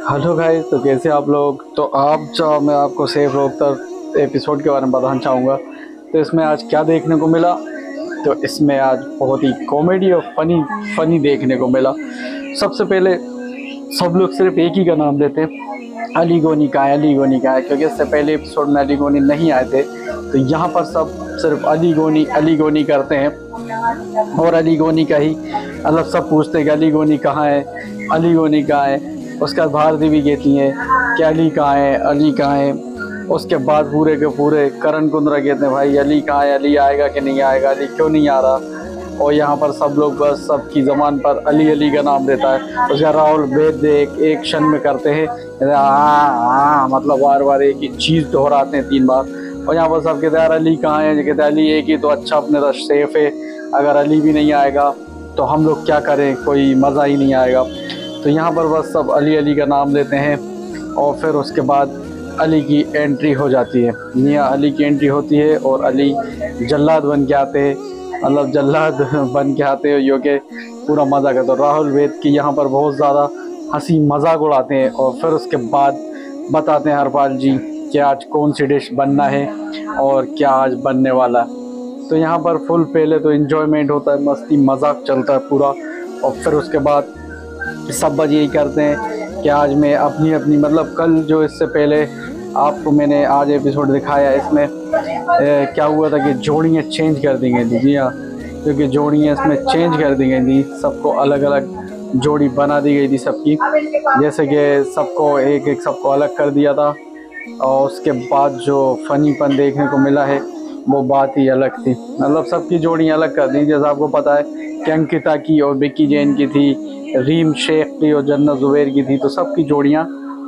Hello guys, तो कैसे आप लोग। तो आप जो मैं आपको सेफ रोकतर एपिसोड के बारे में बताना चाहूँगा। तो इसमें आज क्या देखने को मिला। तो इसमें आज बहुत ही कॉमेडी और फनी फनी देखने को मिला। सबसे पहले सब लोग सिर्फ एक ही का नाम लेते हैं, अली गोनी का है, अली गोनी का है, क्योंकि इससे पहले एपिसोड में अली गोनी नहीं आए थे। तो यहाँ पर सब सिर्फ अली गोनी करते हैं और अली गोनी का ही मतलब सब पूछते हैं कि अली गोनी कहाँ है, अली गोनी कहाँ है। उसके बाद भारती भी कहती हैं कि अली कहाँ है, अली कहाँ है। उसके बाद पूरे के पूरे करण कुंद्रा कहते हैं भाई अली कहाँ है, अली आएगा कि नहीं आएगा, अली क्यों नहीं आ रहा। और यहाँ पर सब लोग बस सबकी ज़बान पर अली अली का नाम देता है। उसका राहुल वेद एक क्षण में करते हैं मतलब बार बार एक ही चीज़ दोहराते हैं 3 बार। और यहाँ पर सब कहते हैं यार अली कहाँ है, कहते हैं अली एक ही तो अच्छा अपने तो सेफ है, अगर अली भी नहीं आएगा तो हम लोग क्या करें, कोई मज़ा ही नहीं आएगा। तो यहाँ पर बस सब अली अली का नाम लेते हैं और फिर उसके बाद अली की एंट्री हो जाती है। मियाँ अली की एंट्री होती है और अली जल्लाद बन के आते हैं, मतलब जल्लाद बन के आते हैं जो कि पूरा मज़ा करते हैं। राहुल वेद की यहाँ पर बहुत ज़्यादा हंसी मजाक उड़ाते हैं और फिर उसके बाद बताते हैं हरपाल जी कि आज कौन सी डिश बनना है और क्या आज बनने वाला है। तो यहाँ पर फुल पहले तो इन्जॉयमेंट होता है, मस्ती मजाक चलता है पूरा। और फिर उसके बाद सब बज यही करते हैं कि आज मैं अपनी अपनी मतलब कल जो इससे पहले आपको मैंने आज एपिसोड दिखाया, इसमें क्या हुआ था कि जोड़ियाँ चेंज कर दी गई थी। जी हाँ, क्योंकि जोड़ियाँ इसमें चेंज कर दी गई थी, सबको अलग अलग जोड़ी बना दी गई थी सबकी। जैसे कि सबको एक एक सबको अलग कर दिया था और उसके बाद जो फनीपन देखने को मिला है वो बात ही अलग थी। मतलब सबकी जोड़ियाँ अलग कर दी। जैसा आपको पता है कि अंकिता की और विक्की जैन की थी, रीम शेख की और जन्नत ज़ुबैर की थी, तो सबकी जोड़ियाँ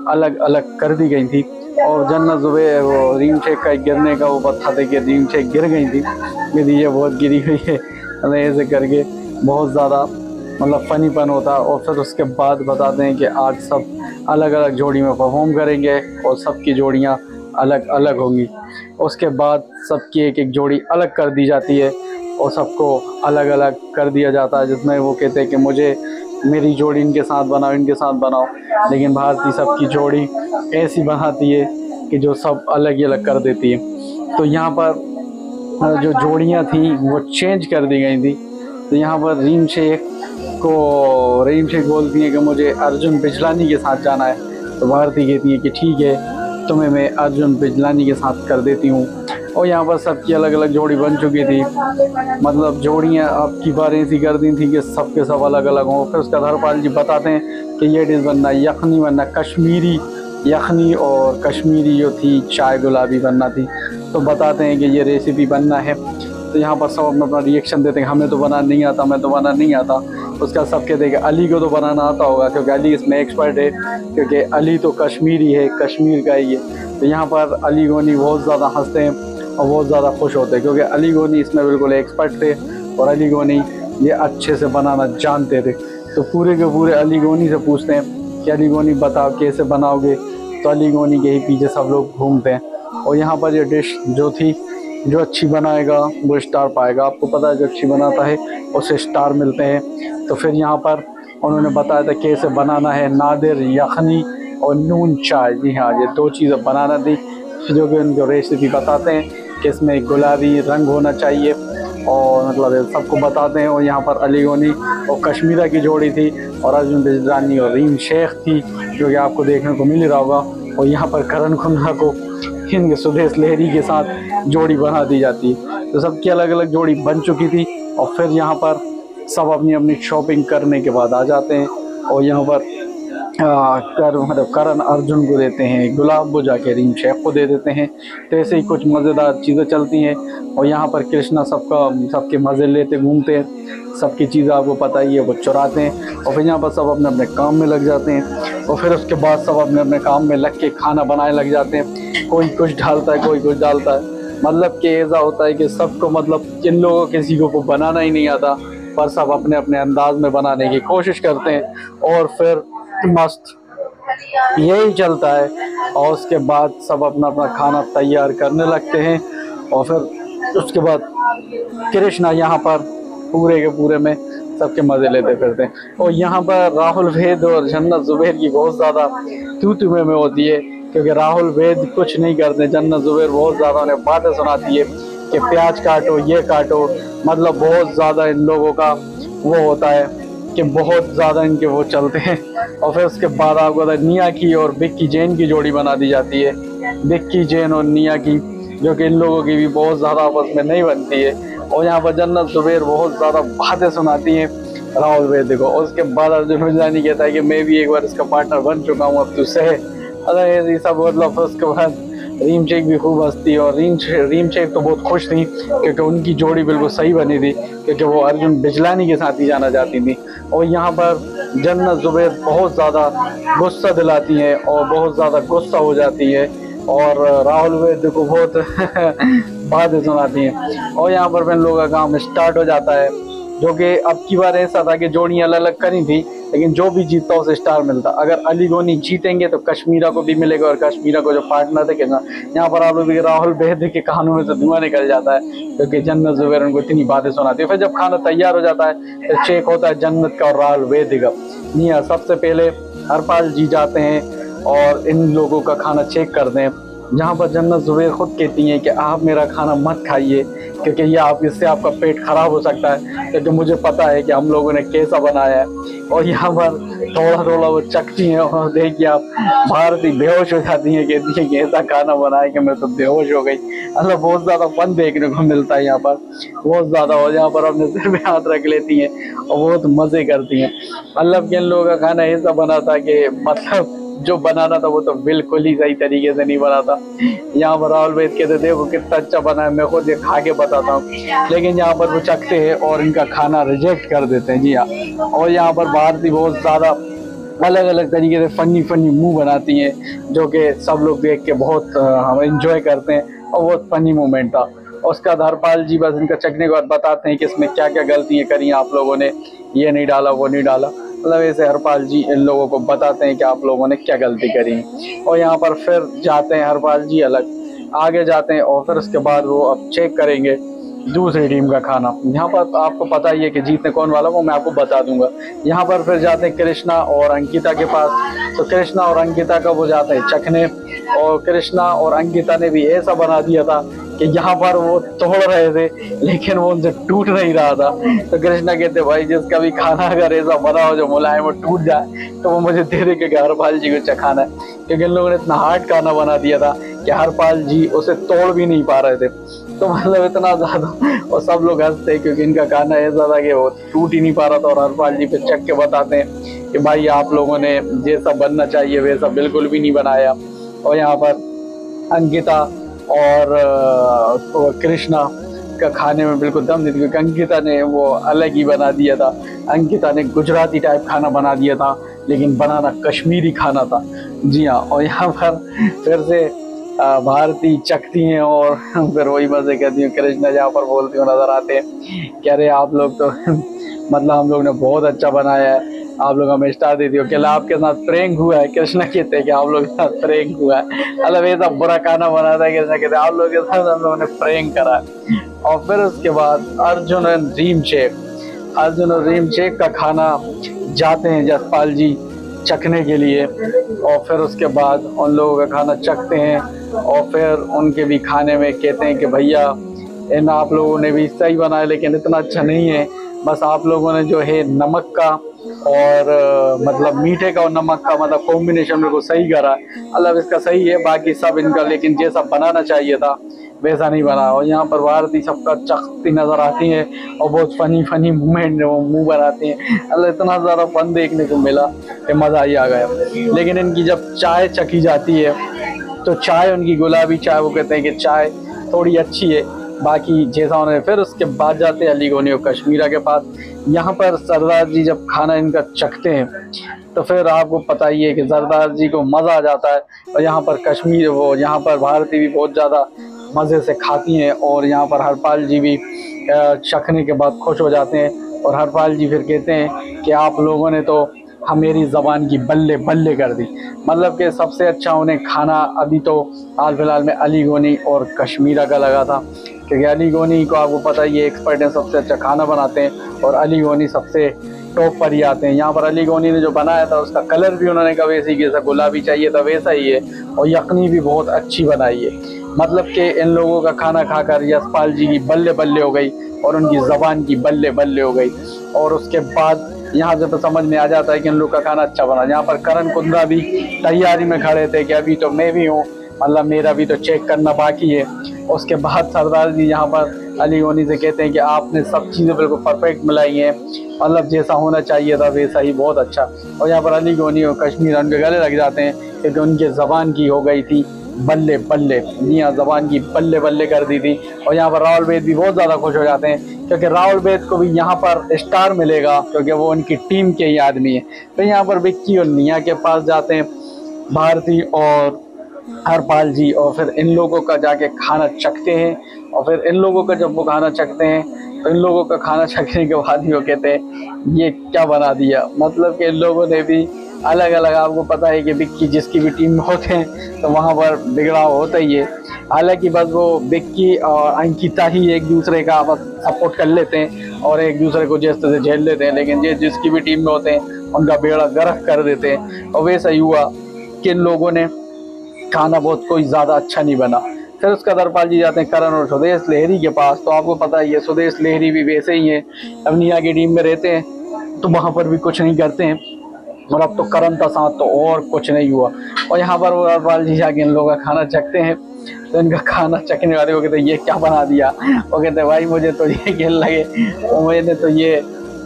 अलग अलग कर दी गई थी। और जन्नत ज़ुबैर वो रीम शेख का गिरने का वो बताते कि रीम शेख गिर गई थी, मेरी ये बहुत गिरी हुई है, मतलब ऐसे करके बहुत ज़्यादा मतलब फ़नीपन होता। और फिर उसके बाद बताते हैं कि आज सब अलग अलग जोड़ी में परफॉर्म करेंगे और सबकी जोड़ियाँ अलग अलग होंगी। उसके बाद सबकी एक एक जोड़ी अलग कर दी जाती है और सबको अलग अलग कर दिया जाता है, जिसमें वो कहते हैं कि मुझे मेरी जोड़ी इनके साथ बनाओ, इनके साथ बनाओ। लेकिन भारती सबकी जोड़ी ऐसी बनाती है कि जो सब अलग ही अलग कर देती है। तो यहाँ पर जो जोड़ियाँ थी वो चेंज कर दी गई थी। तो यहाँ पर रीम शेख बोलती है कि मुझे अर्जुन बिजलानी के साथ जाना है। तो भारती कहती है कि ठीक है, तुम्हें मैं अर्जुन बिजलानी के साथ कर देती हूँ। और यहाँ पर सबकी अलग अलग जोड़ी बन चुकी थी, मतलब जोड़ियाँ अब की बार ऐसी कर दी थी कि सबके सब अलग अलग हों। फिर उसका हरपाल जी बताते हैं कि ये डिश बनना यखनी बनना, कश्मीरी यखनी और कश्मीरी जो थी चाय गुलाबी बनना थी। तो बताते हैं कि ये रेसिपी बनना है। तो यहाँ पर सब अपना अपना रिएक्शन देते हैं, हमें तो बनाना नहीं आता, मैं तो बनाना नहीं आता। उसका सब कहते हैं कि अली को तो बनाना आता होगा क्योंकि अली इसमें एक्सपर्ट है, क्योंकि अली तो कश्मीरी है, कश्मीर का ही है। तो यहाँ पर अली गोनी बहुत ज़्यादा हंसते हैं और बहुत ज़्यादा खुश होते हैं क्योंकि अली गोनी इसमें बिल्कुल एक्सपर्ट थे और अली गोनी ये अच्छे से बनाना जानते थे। तो पूरे के पूरे अली गोनी से पूछते हैं कि अली गोनी बताओ कैसे बनाओगे। तो अली गोनी के ही पीछे सब लोग घूमते हैं। और यहाँ पर ये डिश जो थी, जो अच्छी बनाएगा वो स्टार पाएगा। आपको पता है जो अच्छी बनाता है उसे स्टार मिलते हैं। तो फिर यहाँ पर उन्होंने बताया था कैसे बनाना है, नादिर यखनी और नून चाय। जी हाँ, ये 2 चीज़ें बनाना थी जो कि उनको रेसिपी बताते हैं कि इसमें गुलाबी रंग होना चाहिए और मतलब सबको बताते हैं। और यहाँ पर अली गोनी और कश्मीरा की जोड़ी थी और अर्जुन बिजलानी और रीम शेख थी, जो कि आपको देखने को मिल रहा होगा। और यहाँ पर करण कुंद्रा को इनके सुदेश लहरी के साथ जोड़ी बना दी जाती है। तो सबकी अलग अलग जोड़ी बन चुकी थी और फिर यहाँ पर सब अपनी अपनी शॉपिंग करने के बाद आ जाते हैं। और यहाँ पर करण अर्जुन को देते हैं, गुलाब वो जाके रीम शेख को दे देते हैं। तो ऐसे ही कुछ मज़ेदार चीज़ें चलती हैं। और यहाँ पर कृष्णा सबके मज़े लेते घूमते हैं, सबकी चीज़ें आपको पता ही है वो चुराते हैं। और फिर यहाँ पर सब अपने अपने काम में लग जाते हैं और फिर उसके बाद सब अपने अपने काम में लग के खाना बनाने लग जाते हैं। कोई कुछ डालता है, कोई कुछ डालता है, मतलब कि ऐसा होता है कि सबको मतलब जिन लोगों किसी को बनाना ही नहीं आता पर सब अपने अपने अंदाज में बनाने की कोशिश करते हैं और फिर मस्त यही चलता है। और उसके बाद सब अपना अपना खाना तैयार करने लगते हैं। और फिर उसके बाद कृष्णा यहाँ पर पूरे के पूरे में सबके मज़े लेते फिरते हैं। और यहाँ पर राहुल वैद और जन्नत ज़ुबैर की बहुत ज़्यादा तू में होती है, क्योंकि राहुल वैद कुछ नहीं करते, जन्नत ज़ुबैर बहुत ज़्यादा उन्हें बातें सुनाती है कि प्याज काटो, ये काटो, मतलब बहुत ज़्यादा इन लोगों का वो होता है कि बहुत ज़्यादा इनके वो चलते हैं। और फिर उसके बाद आपको निया की और विक्की जैन की जोड़ी बना दी जाती है, विक्की जैन और निया की, जो कि इन लोगों की भी बहुत ज़्यादा आपस में नहीं बनती है। और यहाँ पर जन्नत ज़ुबैर बहुत ज़्यादा बातें सुनाती हैं राहुल वैद को। और उसके बाद अर्जुन मिर्जानी कहता है कि मैं भी एक बार इसका पार्टनर बन चुका हूँ, अब तुझसे अरे ये सब मतलब। उसके बाद रीम शेख भी खूब हंसती है, और रीम शेख तो बहुत खुश थी क्योंकि उनकी जोड़ी बिल्कुल सही बनी थी, क्योंकि वो अर्जुन बिजलानी के साथ ही जाना चाहती थी। और यहाँ पर जन्नत ज़ुबैर बहुत ज़्यादा गुस्सा दिलाती हैं और बहुत ज़्यादा गुस्सा हो जाती है, और राहुल वैद को बहुत बातें सुनाती हैं। और यहाँ पर इन लोगों का काम स्टार्ट हो जाता है, जो कि अब की बार ऐसा था कि जोड़ियाँ अलग अलग करी थी, लेकिन जो भी जीतता उसे स्टार मिलता। अगर अली गोनी जीतेंगे तो कश्मीरा को भी मिलेगा, और कश्मीरा को जो पार्टनर थे ना, यहाँ पर आप लोग राहुल वैद के कानों में से धुआं निकल जाता है, क्योंकि जन्नत ज़ुबैर उनको इतनी बातें सुनाती है। फिर जब खाना तैयार हो जाता है तो चेक होता है जन्नत का और राहुल वैद का। नहीं, सबसे पहले हरपाल जी जाते हैं और इन लोगों का खाना चेक करते हैं, जहाँ पर जन्नत ज़ुबैर खुद कहती हैं कि आप मेरा खाना मत खाइए, क्योंकि ये इससे आपका पेट खराब हो सकता है, क्योंकि मुझे पता है कि हम लोगों ने कैसा बनाया है। और यहाँ पर थोड़ा थोड़ा वो चखती हैं, और देखिए आप भारती बेहोश हो जाती हैं, कहती है कि ऐसा खाना बनाया कि मैं तो बेहोश हो गई। मतलब बहुत ज़्यादा फन देखने को मिलता है यहाँ पर, बहुत ज़्यादा। और यहाँ पर अपने सिर में हाथ रख लेती हैं और बहुत मज़े करती हैं। मतलब कि इन लोगों का खाना ऐसा बना था कि मतलब जो बनाना था वो तो बिल्कुल ही सही तरीके से नहीं बना था। यहाँ पर राहुल वैद कहते देखो कितना अच्छा बना है, मैं खुद ये खा के बताता हूँ, लेकिन यहाँ पर वो चखते हैं और इनका खाना रिजेक्ट कर देते हैं। जी हाँ। और यहाँ पर भारती बहुत ज़्यादा अलग अलग तरीके से फनी मुंह बनाती हैं, जो कि सब लोग देख के बहुत हम इंजॉय करते हैं, और बहुत फनी मोमेंट था। और उसका हरपाल जी बस इनका चखने के बाद बताते हैं कि इसमें क्या क्या गलतियाँ करी आप लोगों ने, ये नहीं डाला, वो नहीं डाला। मतलब ऐसे हरपाल जी इन लोगों को बताते हैं कि आप लोगों ने क्या गलती करी। और यहाँ पर फिर जाते हैं हरपाल जी अलग आगे जाते हैं, और फिर उसके बाद वो अब चेक करेंगे दूसरी टीम का खाना। यहाँ पर आपको पता ही है कि जीतने कौन वाला, वो मैं आपको बता दूंगा। यहाँ पर फिर जाते हैं कृष्णा और अंकिता के पास, तो कृष्णा और अंकिता का वो जाते हैं चखने, और कृष्णा और अंकिता ने भी ऐसा बना दिया था कि यहाँ पर वो तोड़ रहे थे, लेकिन वो उनसे टूट नहीं रहा था। तो कृष्णा कहते भाई जिसका भी खाना अगर ऐसा बना हो जो मुलायम वो टूट जाए, तो वो मुझे दे दे, क्योंकि हरपाल जी को चखाना है। क्योंकि इन लोगों ने इतना हार्ड खाना बना दिया था कि हरपाल जी उसे तोड़ भी नहीं पा रहे थे। तो मतलब इतना ज़्यादा, और सब लोग हंसते क्योंकि इनका खाना ऐसा था कि वो टूट ही नहीं पा रहा था। और हरपाल जी पे चख के बताते हैं कि भाई आप लोगों ने जैसा बनना चाहिए वैसा बिल्कुल भी नहीं बनाया। और यहाँ पर अंकिता और कृष्णा का खाने में बिल्कुल दम नहीं थी, क्योंकि अंकिता ने वो अलग ही बना दिया था। अंकिता ने गुजराती टाइप खाना बना दिया था, लेकिन बनाना कश्मीरी खाना था। जी हाँ। और यहाँ पर फिर से भारती चखती हैं और फिर वही मजे करती हैं। कृष्णा जहाँ पर बोलती हुए नजर आते हैं, कह रहे आप लोग तो मतलब हम लोग ने बहुत अच्छा बनाया है, आप लोग हमें स्टार दे दियो, क्या आपके साथ प्रैंक हुआ है? कृष्णा कहते हैं कि आप लोग के साथ प्रैंक हुआ है। मतलब ऐसा बुरा खाना बना था, कृष्णा कहते हैं आप लोग के साथ हम लोगों ने प्रैंक करा। और फिर उसके बाद अर्जुन और रीम शेख का खाना जाते हैं जसपाल जी चखने के लिए, और फिर उसके बाद उन लोगों का खाना चखते हैं, और फिर उनके भी खाने में कहते हैं कि भैया इन आप लोगों ने भी सही बनाया, लेकिन इतना अच्छा नहीं है, बस आप लोगों ने जो है नमक का और मतलब मीठे का और नमक का मतलब कॉम्बिनेशन में को सही करा। मतलब इसका सही है, बाकी सब इनका, लेकिन जैसा बनाना चाहिए था वैसा नहीं बना। और यहाँ पर भारती सबका चखती नजर आती है, और बहुत फनी मूवमेंट वो मुंह बनाती हैं। मतलब इतना ज़्यादा फन देखने को मिला कि मज़ा ही आ गया। लेकिन इनकी जब चाय चखी जाती है, तो चाय उनकी गुलाबी चाय, वो कहते हैं कि चाय थोड़ी अच्छी है, बाकी जैसा उन्होंने। फिर उसके बाद जाते हैं अली गोनी और कश्मीरा के पास। यहाँ पर सरदार जी जब खाना इनका चखते हैं, तो फिर आपको पता ही है कि सरदार जी को मज़ा आ जाता है। और यहाँ पर यहाँ पर भारती भी बहुत ज़्यादा मज़े से खाती हैं, और यहाँ पर हरपाल जी भी चखने के बाद खुश हो जाते हैं। और हरपाल जी फिर कहते हैं कि आप लोगों ने तो मेरी ज़बान की बल्ले बल्ले कर दी। मतलब कि सबसे अच्छा उन्हें खाना अभी तो हाल फिलहाल में अली गोनी और कश्मीरा का लगा था, क्योंकि अली गोनी को आपको पता है ये एक्सपर्ट हैं, सबसे अच्छा खाना बनाते हैं और अली गोनी सबसे टॉप पर ही आते हैं। यहाँ पर अली गोनी ने जो बनाया था उसका कलर भी उन्होंने कहा वैसे ही, जैसा गुलाबी चाहिए था वैसा ही है, और यखनी भी बहुत अच्छी बनाई है। मतलब कि इन लोगों का खाना खाकर यशपाल जी की बल्ले बल्ले हो गई और उनकी ज़बान की बल्ले बल्ले हो गई। और उसके बाद यहाँ से तो समझ में आ जाता है कि इन लोग का खाना अच्छा बना। यहाँ पर करण कुंद्रा भी तैयारी में खड़े थे कि अभी तो मैं भी हूँ, मतलब मेरा भी तो चेक करना बाकी है। उसके बाद सरदार जी यहाँ पर अली गोनी से कहते हैं कि आपने सब चीज़ें बिल्कुल परफेक्ट मिलाई हैं, मतलब जैसा होना चाहिए था वैसा ही, बहुत अच्छा। और यहाँ पर अली गोनी और कश्मीर उनके गले लग जाते हैं क्योंकि उनके ज़बान की हो गई थी बल्ले बल्ले, यहाँ ज़बान की बल्ले बल्ले कर दी थी। और यहाँ पर राहुल वेद भी बहुत ज़्यादा खुश हो जाते हैं क्योंकि राहुल वेद को भी यहाँ पर स्टार मिलेगा क्योंकि वो उनकी टीम के ही आदमी है। तो यहाँ पर विक्की और निया के पास जाते हैं भारती और हरपाल जी, और फिर इन लोगों का जाके खाना चखते हैं। और फिर इन लोगों का जब वो खाना चखते हैं तो इन लोगों का खाना चखने के बाद ही वो कहते हैं ये क्या बना दिया। मतलब कि इन लोगों ने भी अलग अलग, आपको पता है कि विक्की जिसकी भी टीम में होते हैं तो वहाँ पर बिगड़ाव होता ही है। हालांकि बस वो विक्की और अंकिता ही एक दूसरे का बस सपोर्ट कर लेते हैं और एक दूसरे को जिस तरह से झेल लेते हैं, लेकिन ये जिसकी भी टीम में होते हैं उनका बेड़ा गर्क कर देते हैं। और वैसा ही हुआ कि इन लोगों ने खाना बहुत कोई ज़्यादा अच्छा नहीं बना। फिर उसका हरपाल जी जाते हैं करण और सुदेश लहरी के पास। तो आपको पता है ये सुदेश लहरी भी वैसे ही हैं, अब निया की टीम में रहते हैं तो वहाँ पर भी कुछ नहीं करते हैं। और अब तो करण का साथ तो और कुछ नहीं हुआ। और यहाँ पर वो हरपाल जी जाके इन लोगों का खाना चखते हैं तो इनका खाना चखने वाले वो कहते हैं ये क्या बना दिया। वो कहते हैं भाई मुझे तो ये खेल लगे, और मैंने तो ये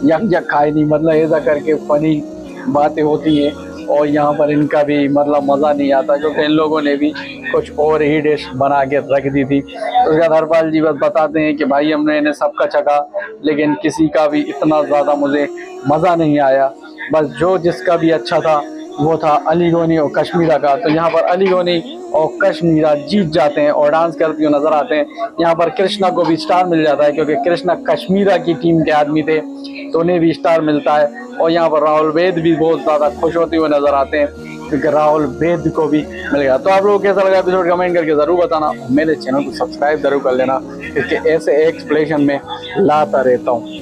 यक खाई नहीं, मतलब ऐसा करके फनी बातें होती हैं। और यहाँ पर इनका भी मतलब मज़ा नहीं आता क्योंकि इन लोगों ने भी कुछ और ही डिश बना के रख दी थी। तो उसके बाद हरपाल जी बस बताते हैं कि भाई हमने इन्हें सबका चखा लेकिन किसी का भी इतना ज़्यादा मुझे मज़ा नहीं आया, बस जो जिसका भी अच्छा था वो था अली गोनी और कश्मीरा का। तो यहाँ पर अली गोनी और कश्मीरा जीत जाते हैं और डांस करते हुए नजर आते हैं। यहाँ पर कृष्णा को भी स्टार मिल जाता है क्योंकि कृष्णा कश्मीरा की टीम के आदमी थे तो उन्हें भी स्टार मिलता है। और यहाँ पर राहुल वेद भी बहुत ज़्यादा खुश होते हुए नजर आते हैं क्योंकि राहुल वेद को भी मिल गया। तो आप लोगों को कैसा लगा एपिसोड कमेंट करके ज़रूर बताना, मेरे चैनल को सब्सक्राइब जरूर कर लेना क्योंकि ऐसे एक्सप्लेनेशन में लाता रहता हूँ।